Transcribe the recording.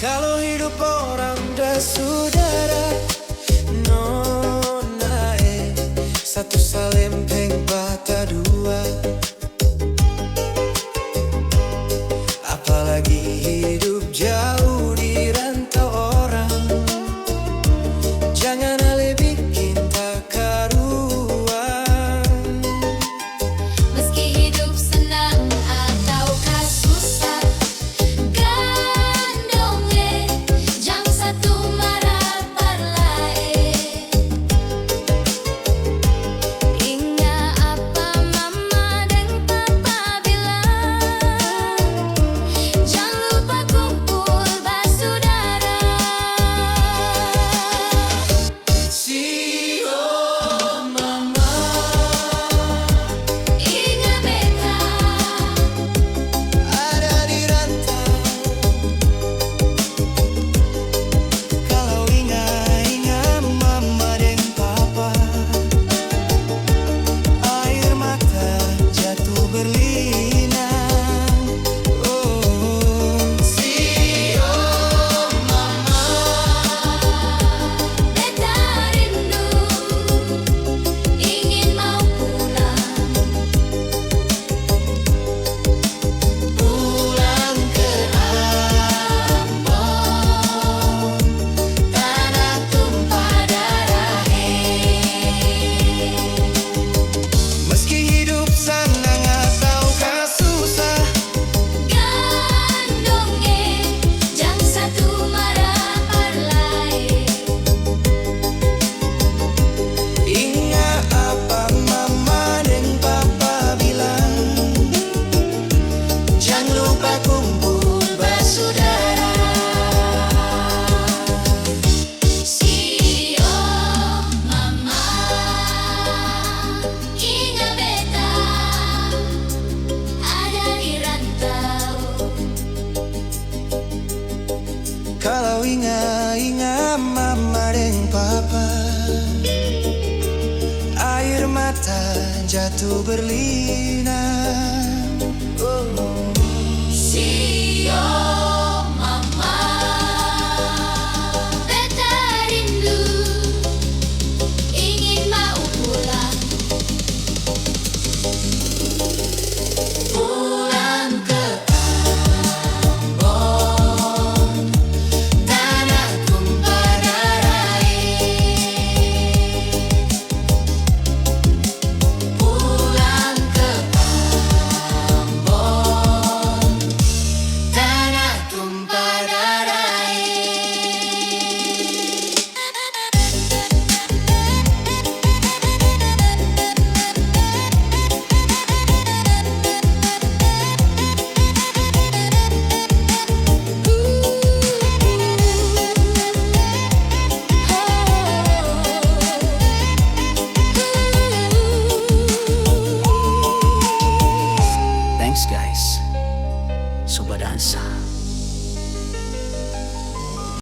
Kalau hidup orang saudara, nona satu salempeng bata dua. Apalagi hidup jauh di rantau orang, jangan ale bikin tak karuan. Meski hidup senang ataukah susah, gandonge jang satu marah parlae. Ingat apa mama dan papa bilang, jangan lupa kumpul bersaudara. Si oh mama, Ingat beta ada di rantau. Kalau ingat mama dan papa, air mata jatuh berlinang. Oh, si oh mama, beta rindu, ingin mau pulang. pulang ke Ambon, Tanah tumpah darah. meski hidup senang ataukah susah. Gandonge jang satu marah parlae. Ingat apa mama dan papa bilang, jangan lupa kumpul bersaudara. Si oh mama, ingat beta ada di rantau. Kalau ingat mama dan papa, air mata jatuh berlinang.